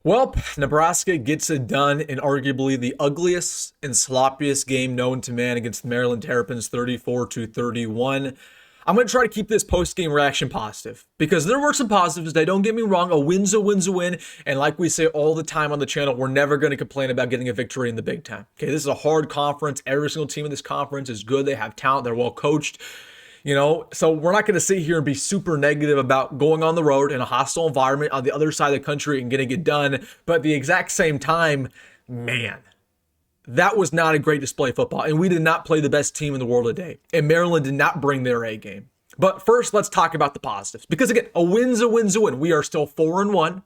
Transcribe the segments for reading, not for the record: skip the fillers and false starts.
Well, Nebraska gets it done in arguably the ugliest and sloppiest game known to man against the Maryland Terrapins, 34-31. I'm going to try to keep this post-game reaction positive because there were some positives today. Don't get me wrong, a win's a win's a win. And like we say all the time on the channel, we're never going to complain about getting a victory in the Big Ten. Okay, this is a hard conference. Every single team in this conference is good. They have talent. They're well coached. So we're not going to sit here and be super negative about going on the road in a hostile environment on the other side of the country and getting it done. But at the exact same time, man, that was not a great display of football. And we did not play the best team in the world today. And Maryland did not bring their A game. But first, let's talk about the positives. Because again, a win's a win's a win. We are still 4-1,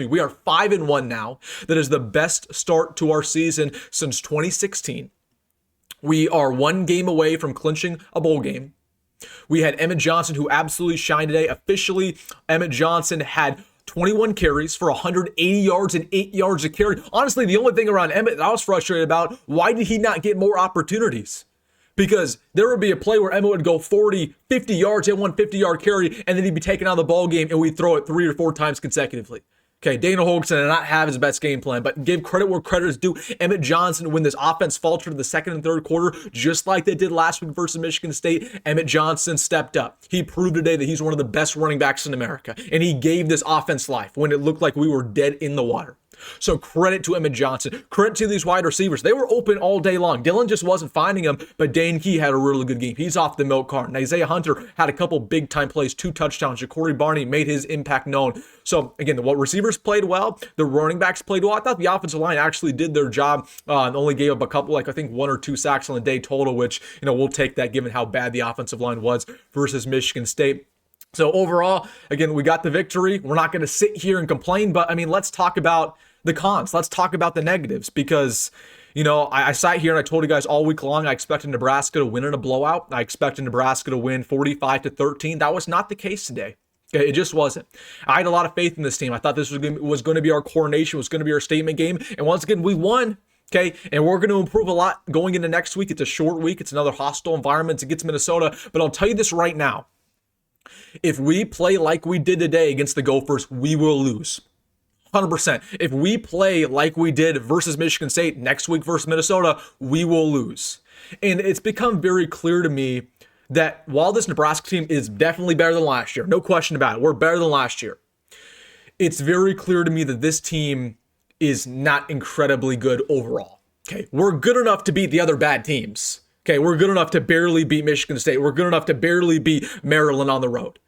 we are 5-1 now. That is the best start to our season since 2016. We are one game away from clinching a bowl game. We had Emmett Johnson, who absolutely shined today. Officially, Emmett Johnson had 21 carries for 180 yards and 8 yards a carry. Honestly, the only thing around Emmett that I was frustrated about, why did he not get more opportunities? Because there would be a play where Emmett would go 40, 50 yards, hit one 50-yard carry, and then he'd be taken out of the ball game, and we'd throw it 3 or 4 times consecutively. Okay, Dana Holgson did not have his best game plan, but give credit where credit is due. Emmett Johnson, when this offense faltered in the second and third quarter, just like they did last week versus Michigan State, Emmett Johnson stepped up. He proved today that he's one of the best running backs in America, and he gave this offense life when it looked like we were dead in the water. So credit to Emmett Johnson. Credit to these wide receivers. They were open all day long. Dylan just wasn't finding them, but Dane had a really good game. He's off the milk carton. Nyziah Hunter had a couple big-time plays, 2 touchdowns. Jacory Barney made his impact known. So, again, the receivers played well. The running backs played well. I thought the offensive line actually did their job and only gave up a couple, I think 1 or 2 sacks on the day total, which, we'll take that given how bad the offensive line was versus Michigan State. So, overall, again, we got the victory. We're not going to sit here and complain, but, let's talk about the cons. Let's talk about the negatives because, I sat here and I told you guys all week long I expected Nebraska to win in a blowout. I expected Nebraska to win 45-13. That was not the case today. Okay, it just wasn't. I had a lot of faith in this team. I thought this was going to be our coronation, was going to be our statement game. And once again, we won. Okay, and we're going to improve a lot going into next week. It's a short week. It's another hostile environment against Minnesota. But I'll tell you this right now. If we play like we did today against the Gophers, we will lose. 100%. If we play like we did versus Michigan State next week versus Minnesota, we will lose. And it's become very clear to me that while this Nebraska team is definitely better than last year, no question about it, we're better than last year. It's very clear to me that this team is not incredibly good overall. Okay, we're good enough to beat the other bad teams. Okay, we're good enough to barely beat Michigan State. We're good enough to barely beat Maryland on the road.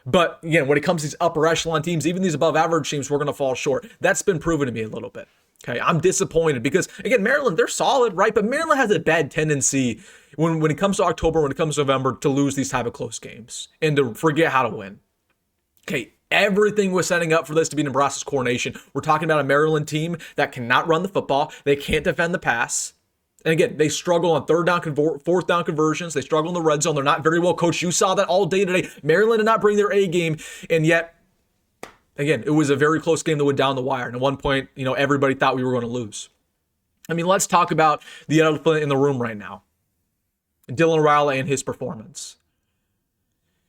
But again, when it comes to these upper echelon teams, even these above average teams, we're going to fall short. That's been proven to me a little bit. Okay, I'm disappointed because, again, Maryland, they're solid, right? But Maryland has a bad tendency when it comes to October, when it comes to November, to lose these type of close games and to forget how to win. Okay, everything was setting up for this to be Nebraska's coronation. We're talking about a Maryland team that cannot run the football. They can't defend the pass. And again, they struggle on third down, fourth down conversions. They struggle in the red zone. They're not very well coached. You saw that all day today. Maryland did not bring their A game. And yet, again, it was a very close game that went down the wire. And at one point, everybody thought we were going to lose. Let's talk about the elephant in the room right now. Dylan Raiola and his performance.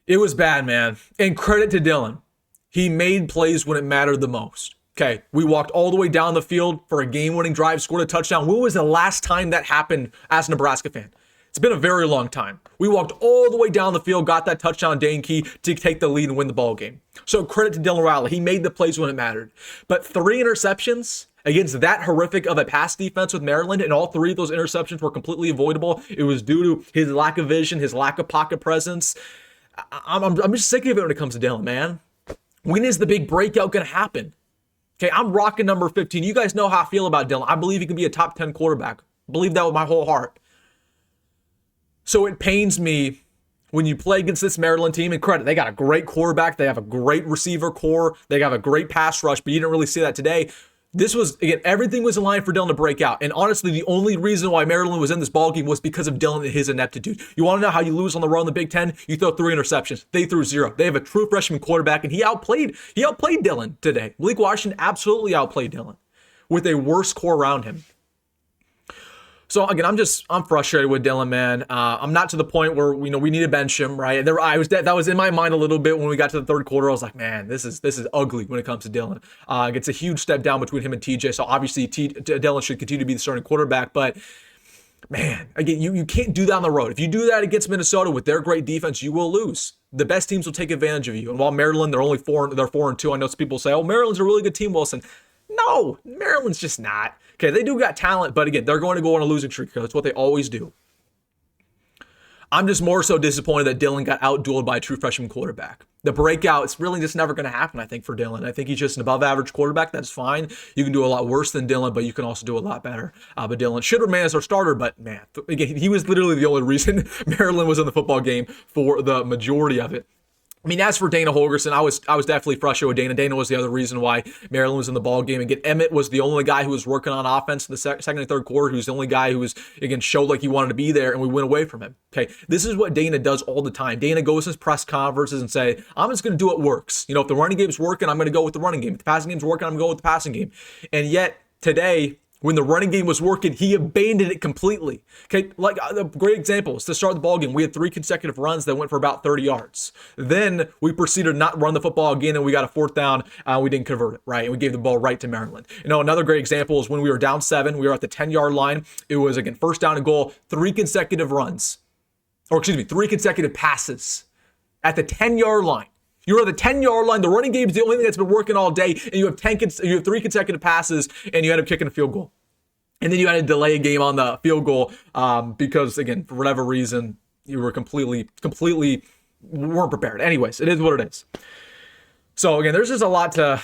It was bad, man. And credit to Dylan. He made plays when it mattered the most. Okay, we walked all the way down the field for a game-winning drive, scored a touchdown. When was the last time that happened as a Nebraska fan? It's been a very long time. We walked all the way down the field, got that touchdown, Dane to take the lead and win the ball game. So credit to Dylan Raiola. He made the plays when it mattered. But 3 interceptions against that horrific of a pass defense with Maryland, and all 3 of those interceptions were completely avoidable. It was due to his lack of vision, his lack of pocket presence. I'm just sick of it when it comes to Dylan, man. When is the big breakout going to happen? Okay, I'm rocking number 15. You guys know how I feel about Dylan. I believe he can be a top 10 quarterback. I believe that with my whole heart. So it pains me when you play against this Maryland team, and credit, they got a great quarterback. They have a great receiver core. They have a great pass rush, but you didn't really see that today. This was, again, everything was in line for Dylan to break out. And honestly, the only reason why Maryland was in this ballgame was because of Dylan and his ineptitude. You want to know how you lose on the road in the Big Ten? You throw 3 interceptions. They threw 0. They have a true freshman quarterback, and he outplayed Dylan today. Malik Washington absolutely outplayed Dylan with a worse core around him. So again, I'm frustrated with Dylan, man. I'm not to the point where we need to bench him, right? That was in my mind a little bit when we got to the third quarter. I was like, man, this is ugly when it comes to Dylan. It's a huge step down between him and TJ. So obviously, Dylan should continue to be the starting quarterback, but man, again, you can't do that on the road. If you do that against Minnesota with their great defense, you will lose. The best teams will take advantage of you. And while Maryland, they're 4-2. I know some people say, oh, Maryland's a really good team, Wilson. No, Maryland's just not. Okay, they do got talent, but again, they're going to go on a losing streak because that's what they always do. I'm just more so disappointed that Dylan got outdueled by a true freshman quarterback. The breakout, it's really just never going to happen, I think, for Dylan. I think he's just an above-average quarterback. That's fine. You can do a lot worse than Dylan, but you can also do a lot better. But Dylan should remain as our starter, but man, again, he was literally the only reason Maryland was in the football game for the majority of it. I mean, as for Dana Holgorsen, I was definitely frustrated with Dana. Dana was the other reason why Maryland was in the ball game. Again, Emmett was the only guy who was working on offense in the second and third quarter. He was the only guy who was, again, showed like he wanted to be there, and we went away from him. Okay, this is what Dana does all the time. Dana goes to his press conferences and say, I'm just going to do what works. If the running game's working, I'm going to go with the running game. If the passing game's working, I'm going to go with the passing game. And yet, today, when the running game was working, he abandoned it completely. Okay, like a great example is to start the ball game. We had 3 consecutive runs that went for about 30 yards. Then we proceeded to not run the football again, and we got a 4th down. We didn't convert it, right? And we gave the ball right to Maryland. Another great example is when we were down 7, we were at the 10-yard line. It was, again, 1st down and goal, 3 consecutive runs. 3 consecutive passes at the 10-yard line. You're at the 10-yard line. The running game is the only thing that's been working all day, and you have 3 consecutive passes, and you end up kicking a field goal. And then you had to delay a game on the field goal because, again, for whatever reason, you were completely weren't prepared. Anyways, it is what it is. So again, there's just a lot to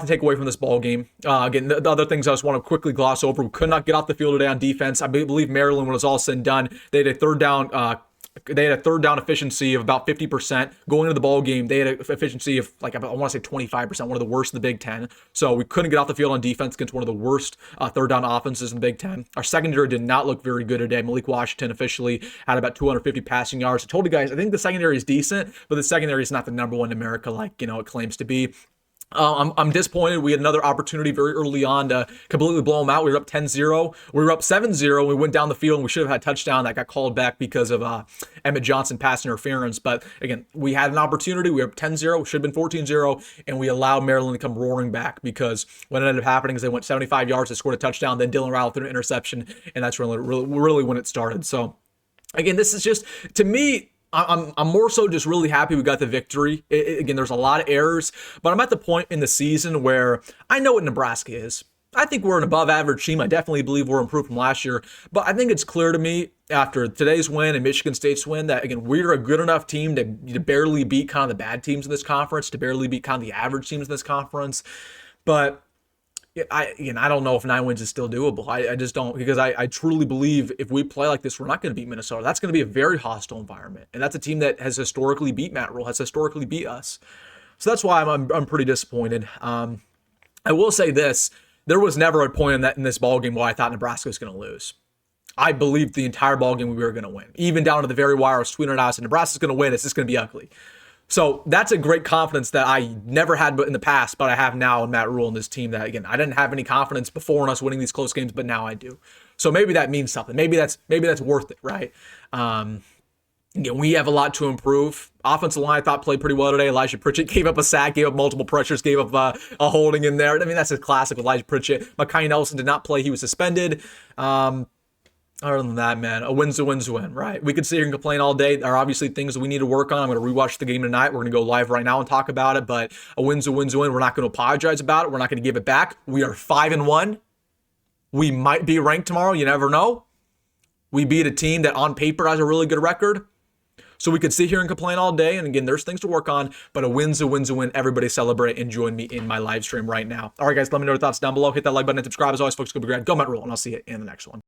take away from this ball game. Again, the other things I just want to quickly gloss over. We could not get off the field today on defense. I believe Maryland, when it was all said and done, they had a third down efficiency of about 50%. Going into the ball game, they had an efficiency of I want to say 25%, one of the worst in the Big Ten. So we couldn't get off the field on defense against one of the worst third down offenses in the Big Ten. Our secondary did not look very good today. Malik Washington officially had about 250 passing yards. I told you guys, I think the secondary is decent, but the secondary is not the number one in America like it claims to be. I'm disappointed. We had another opportunity very early on to completely blow them out. We were up 10-0. We were up 7-0. We went down the field and we should have had a touchdown that got called back because of Emmett Johnson pass interference. But again, we had an opportunity. We were up 10-0. We should have been 14-0. And we allowed Maryland to come roaring back because what ended up happening is they went 75 yards. They scored a touchdown. Then Dylan Raiola threw an interception. And that's really when it started. So again, this is just, to me, I'm more so just really happy we got the victory. Again, there's a lot of errors, but I'm at the point in the season where I know what Nebraska is. I think we're an above average team. I definitely believe we're improved from last year, but I think it's clear to me after today's win and Michigan State's win that, again, we're a good enough team to barely beat kind of the bad teams in this conference, to barely beat kind of the average teams in this conference. But I don't know if 9 wins is still doable. I just don't, because I truly believe if we play like this, we're not going to beat Minnesota. That's going to be a very hostile environment. And that's a team that has historically beat Matt Rhule, has historically beat us. So that's why I'm pretty disappointed. I will say this. There was never a point in this ball game where I thought Nebraska was going to lose. I believed the entire ball game we were going to win. Even down to the very wire, I was tweeting it out. I said, Nebraska's going to win. It's just going to be ugly. So that's a great confidence that I never had in the past, but I have now in Matt Rhule and this team that, again, I didn't have any confidence before in us winning these close games, but now I do. So maybe that means something. Maybe that's worth it, right? Again, we have a lot to improve. Offensive line, I thought, played pretty well today. Elijah Pritchett gave up a sack, gave up multiple pressures, gave up a holding in there. I mean, that's a classic with Elijah Pritchett. Mekhi Nelson did not play. He was suspended. Other than that, man, a win's a win, right? We could sit here and complain all day. There are obviously things that we need to work on. I'm going to rewatch the game tonight. We're going to go live right now and talk about it, but a win's a win. We're not going to apologize about it. We're not going to give it back. We are 5-1. We might be ranked tomorrow. You never know. We beat a team that on paper has a really good record. So we could sit here and complain all day. And again, there's things to work on, but a win's a win. Everybody celebrate and join me in my live stream right now. All right, guys, let me know your thoughts down below. Hit that like button and subscribe. As always, folks, go be great. Go Matt Rhule, and I'll see you in the next one.